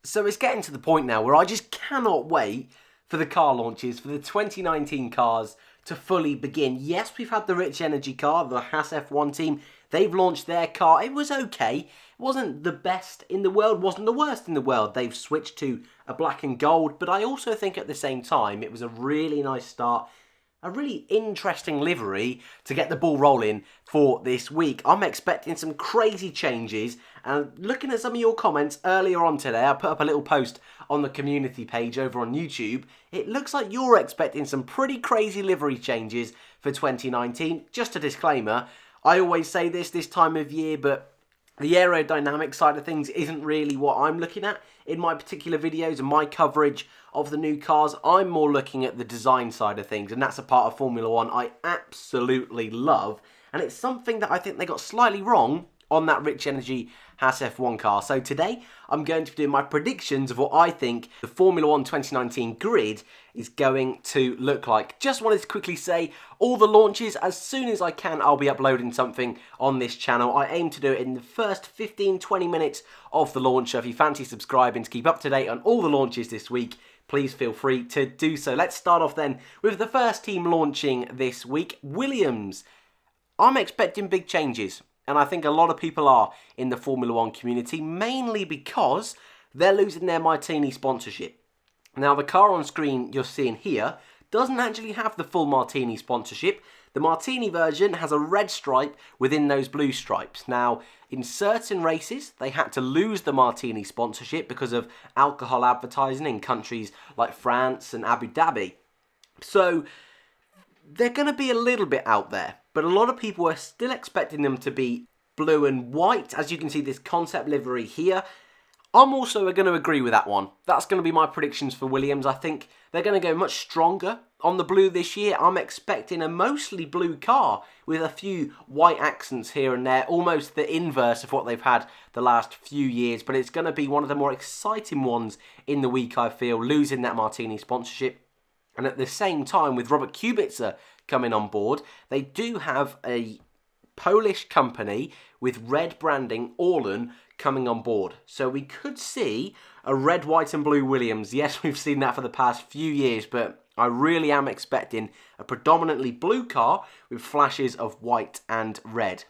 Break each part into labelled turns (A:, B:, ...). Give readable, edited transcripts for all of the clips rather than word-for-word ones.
A: So it's getting to the point now where I just cannot wait for the car launches, for the 2019 cars to fully begin. Yes, we've had the Rich Energy car, the Haas F1 team. They've launched their car. It was okay. It wasn't the best in the world, wasn't the worst in the world. They've switched to a black and gold, but I also think at the same time it was a really nice start. A really interesting livery to get the ball rolling for this week. I'm expecting some crazy changes, and looking at some of your comments earlier on today, I put up a little post on the community page over on YouTube. It looks like you're expecting some pretty crazy livery changes for 2019. Just a disclaimer, I always say this time of year, but the aerodynamic side of things isn't really what I'm looking at in my particular videos and my coverage of the new cars. I'm more looking at the design side of things, and that's a part of Formula One I absolutely love, and it's something that I think they got slightly wrong on that Rich Energy Haas F1 car. So today I'm going to do my predictions of what I think the Formula One 2019 grid is going to look like. Just wanted to quickly say, all the launches, as soon as I can, I'll be uploading something on this channel. I aim to do it in the first 15-20 minutes of the launch. So if you fancy subscribing to keep up to date on all the launches this week, please feel free to do so. Let's start off then with the first team launching this week, Williams. I'm expecting big changes, and I think a lot of people are in the Formula One community, mainly because they're losing their Martini sponsorship. Now, the car on screen you're seeing here doesn't actually have the full Martini sponsorship. The Martini version has a red stripe within those blue stripes. Now, in certain races, they had to lose the Martini sponsorship because of alcohol advertising in countries like France and Abu Dhabi. So, they're going to be a little bit out there, but a lot of people are still expecting them to be blue and white. As you can see, this concept livery here, I'm also going to agree with that one. That's going to be my predictions for Williams. I think they're going to go much stronger on the blue this year. I'm expecting a mostly blue car with a few white accents here and there, almost the inverse of what they've had the last few years, but it's going to be one of the more exciting ones in the week, I feel, losing that Martini sponsorship. And at the same time, with Robert Kubica coming on board, they do have a Polish company with red branding, Orlen, coming on board. So we could see a red, white and blue Williams. Yes, we've seen that for the past few years, but I really am expecting a predominantly blue car with flashes of white and red.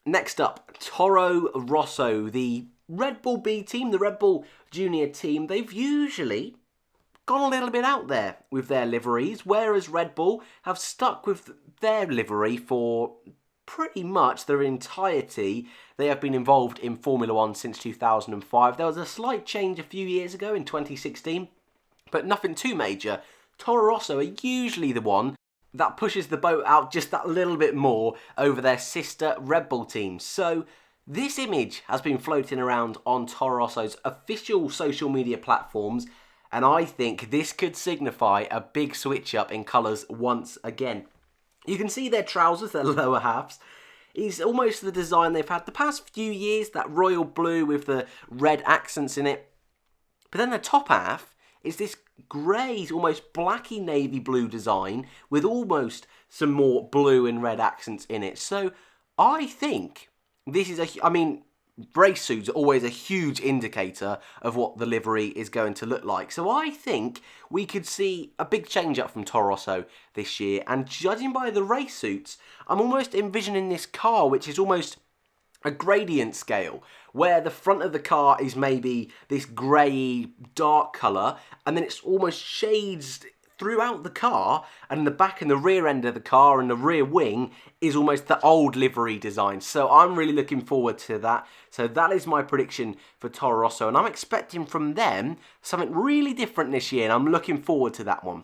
A: Next up, Toro Rosso, the Red Bull B team, the Red Bull Junior team. They've usually gone a little bit out there with their liveries, whereas Red Bull have stuck with their livery for pretty much their entirety. They have been involved in Formula One since 2005. There was a slight change a few years ago in 2016, but nothing too major. Toro Rosso are usually the one that pushes the boat out just that little bit more over their sister Red Bull teams. So this image has been floating around on Toro Rosso's official social media platforms, and I think this could signify a big switch up in colours once again. You can see their trousers, their lower halves, is almost the design they've had the past few years, that royal blue with the red accents in it. But then the top half is this grey, almost blacky navy blue design with almost some more blue and red accents in it. So I think this is race suits are always a huge indicator of what the livery is going to look like. So I think we could see a big change up from Toro Rosso this year. And judging by the race suits, I'm almost envisioning this car, which is almost a gradient scale, where the front of the car is maybe this grey, dark colour, and then it's almost shades throughout the car, and the back and the rear end of the car and the rear wing is almost the old livery design. So I'm really looking forward to that. So that is my prediction for Toro Rosso, and I'm expecting from them something really different this year, and I'm looking forward to that one.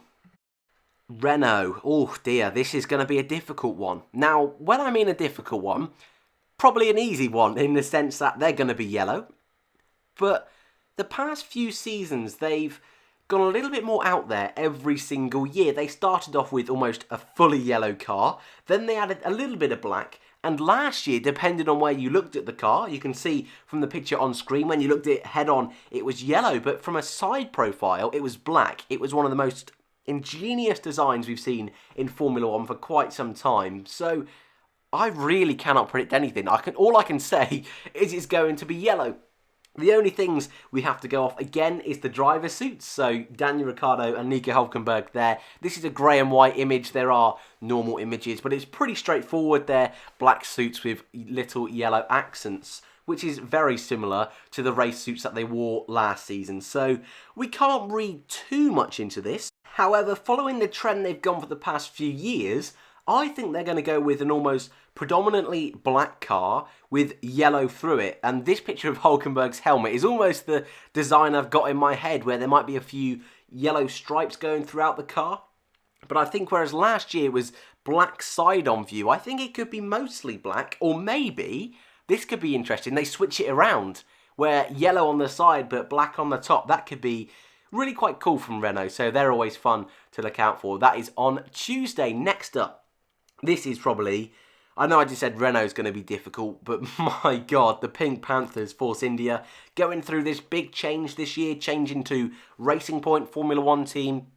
A: Renault. Oh dear, this is going to be a difficult one. Now, when I mean a difficult one, probably an easy one in the sense that they're going to be yellow. But the past few seasons, they've gone a little bit more out there every single year. They started off with almost a fully yellow car, then they added a little bit of black, and last year, depending on where you looked at the car, you can see from the picture on screen, when you looked at it head on, it was yellow, but from a side profile, it was black. It was one of the most ingenious designs we've seen in Formula One for quite some time. So I really cannot predict anything. All I can say is it's going to be yellow. The only things we have to go off again is the driver suits. So Daniel Ricciardo and Nico Hülkenberg there. This is a grey and white image. There are normal images, but it's pretty straightforward. They're black suits with little yellow accents, which is very similar to the race suits that they wore last season. So we can't read too much into this. However, following the trend they've gone for the past few years, I think they're going to go with an almost predominantly black car with yellow through it. And this picture of Hulkenberg's helmet is almost the design I've got in my head, where there might be a few yellow stripes going throughout the car. But I think whereas last year was black side-on view, I think it could be mostly black, or maybe this could be interesting. They switch it around, where yellow on the side but black on the top. That could be really quite cool from Renault, so they're always fun to look out for. That is on Tuesday. Next up, this is probably, I know I just said Renault's going to be difficult, but my God, the Pink Panthers, Force India, going through this big change this year, changing to Racing Point Formula 1 team.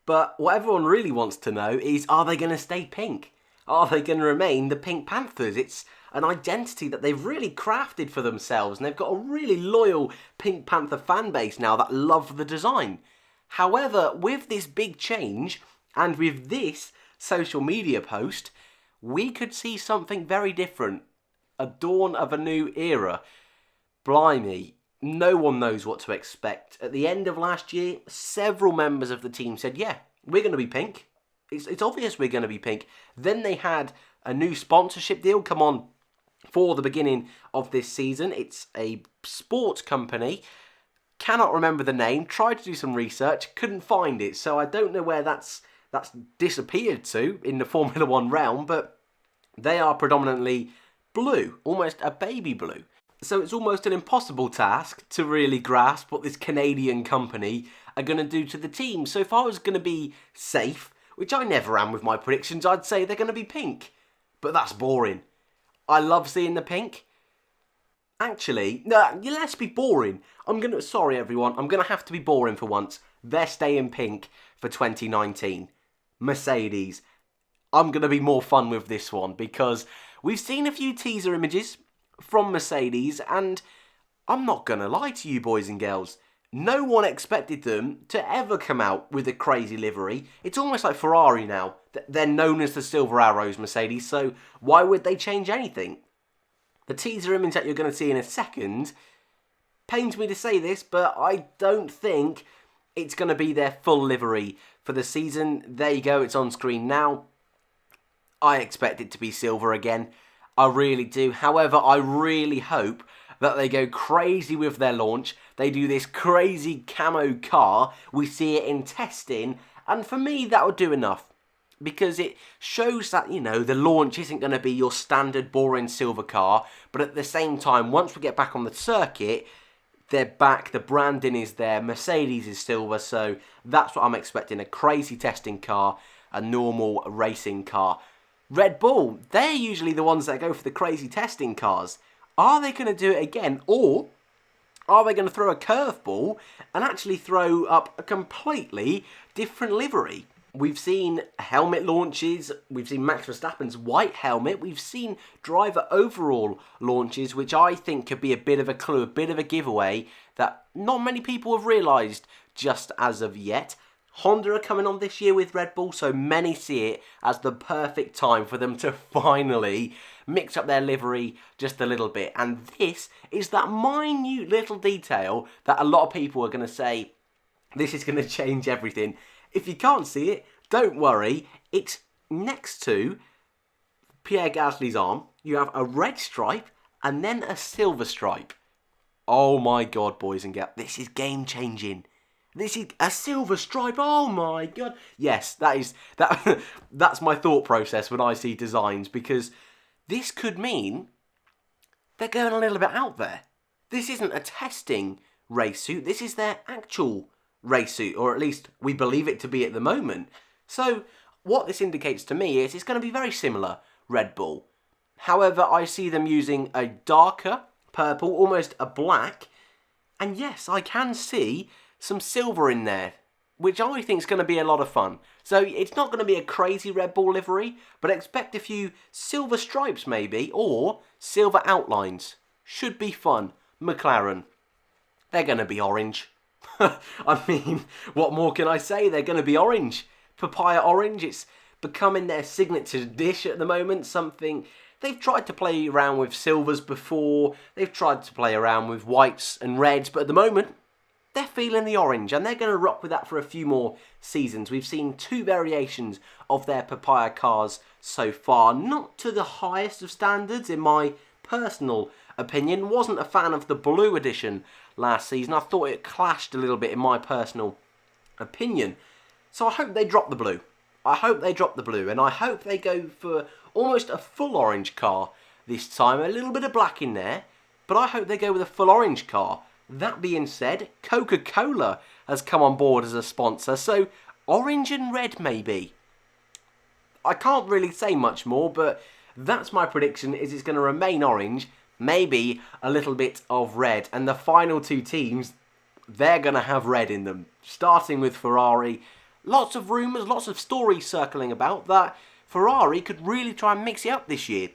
A: But what everyone really wants to know is, are they going to stay pink? Are they going to remain the Pink Panthers? It's an identity that they've really crafted for themselves, and they've got a really loyal Pink Panther fan base now that love the design. However, with this big change, and with this social media post, we could see something very different. A dawn of a new era. Blimey, no one knows what to expect. At the end of last year, several members of the team said, yeah, we're going to be pink. It's obvious we're going to be pink. Then they had a new sponsorship deal come on for the beginning of this season. It's a sports company. Cannot remember the name. Tried to do some research. Couldn't find it. So I don't know where that's disappeared to in the Formula 1 realm. But they are predominantly blue. Almost a baby blue. So it's almost an impossible task to really grasp what this Canadian company are going to do to the team. So if I was going to be safe, which I never am with my predictions, I'd say they're going to be pink. But that's boring. I love seeing the pink. Actually, no, let's be boring. Sorry everyone, I'm going to have to be boring for once. They're staying pink for 2019. Mercedes. I'm going to be more fun with this one because we've seen a few teaser images from Mercedes, and I'm not going to lie to you boys and girls. No one expected them to ever come out with a crazy livery. It's almost like Ferrari now. They're known as the Silver Arrows, Mercedes, so why would they change anything? The teaser image that you're going to see in a second pains me to say this, but I don't think it's going to be their full livery for the season. There you go, it's on screen now. I expect it to be silver again. I really do. However, I really hope that they go crazy with their launch. They do this crazy camo car. We see it in testing. And for me, that would do enough. Because it shows that, you know, the launch isn't going to be your standard boring silver car. But at the same time, once we get back on the circuit, they're back. The branding is there. Mercedes is silver. So that's what I'm expecting. A crazy testing car. A normal racing car. Red Bull, they're usually the ones that go for the crazy testing cars. Are they going to do it again? Or are they going to throw a curveball and actually throw up a completely different livery? We've seen helmet launches. We've seen Max Verstappen's white helmet. We've seen driver overall launches, which I think could be a bit of a clue, a bit of a giveaway that not many people have realised just as of yet. Honda are coming on this year with Red Bull, so many see it as the perfect time for them to finally mix up their livery just a little bit. And this is that minute little detail that a lot of people are going to say, this is going to change everything. If you can't see it, don't worry. It's next to Pierre Gasly's arm. You have a red stripe and then a silver stripe. Oh my God, boys and girls, this is game changing. This is a silver stripe. Oh my God. Yes, that's my thought process when I see designs, because this could mean they're going a little bit out there. This isn't a testing race suit. This is their actual race suit, or at least we believe it to be at the moment. So what this indicates to me is it's going to be very similar Red Bull. However, I see them using a darker purple, almost a black. And yes, I can see some silver in there, which I think is going to be a lot of fun. So it's not going to be a crazy Red Bull livery, but expect a few silver stripes maybe, or silver outlines. Should be fun. McLaren. they're going to be orange. I mean, what more can I say? They're going to be orange. Papaya orange, it's becoming their signature dish at the moment. Something they've tried to play around with silvers before. They've tried to play around with whites and reds, but at the moment, they're feeling the orange, and they're going to rock with that for a few more seasons. We've seen 2 variations of their papaya cars so far. Not to the highest of standards, in my personal opinion. Wasn't a fan of the blue edition last season. I thought it clashed a little bit in my personal opinion. So I hope they drop the blue. I hope they drop the blue, and I hope they go for almost a full orange car this time. A little bit of black in there, but I hope they go with a full orange car. That being said, Coca-Cola has come on board as a sponsor, so orange and red maybe. I can't really say much more, but that's my prediction, is it's going to remain orange, maybe a little bit of red. And the final 2 teams, they're going to have red in them. Starting with Ferrari, lots of rumours, lots of stories circling about that Ferrari could really try and mix it up this year.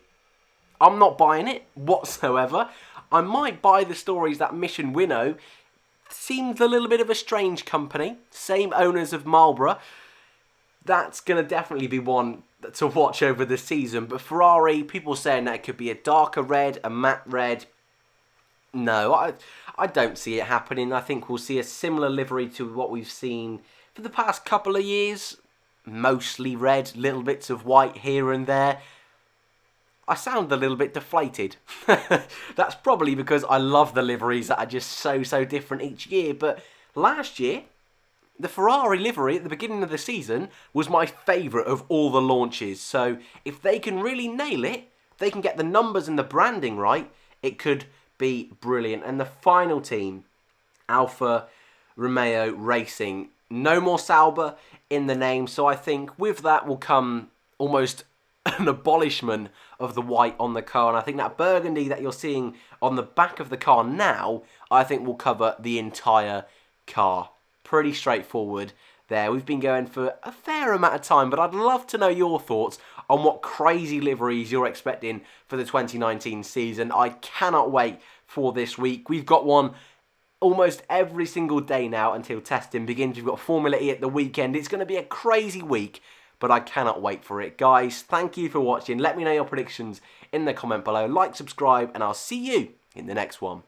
A: I'm not buying it whatsoever. I might buy the stories that Mission Winnow seems a little bit of a strange company. Same owners of Marlboro. That's going to definitely be one to watch over the season. But Ferrari, people saying that it could be a darker red, a matte red. No, I don't see it happening. I think we'll see a similar livery to what we've seen for the past couple of years. Mostly red, little bits of white here and there. I sound a little bit deflated. That's probably because I love the liveries that are just so different each year. But last year, the Ferrari livery at the beginning of the season was my favourite of all the launches. So if they can really nail it, if they can get the numbers and the branding right, it could be brilliant. And the final team, Alfa Romeo Racing. No more Sauber in the name. So I think with that will come almost an abolishment of the white on the car, and I think that burgundy that you're seeing on the back of the car now, I think will cover the entire car. Pretty straightforward there. We've been going for a fair amount of time, but I'd love to know your thoughts on what crazy liveries you're expecting for the 2019 season. I cannot wait for this week. We've got one almost every single day now until testing begins. We've got Formula E at the weekend. It's going to be a crazy week, but I cannot wait for it. Guys, thank you for watching. Let me know your predictions in the comment below. Like, subscribe, and I'll see you in the next one.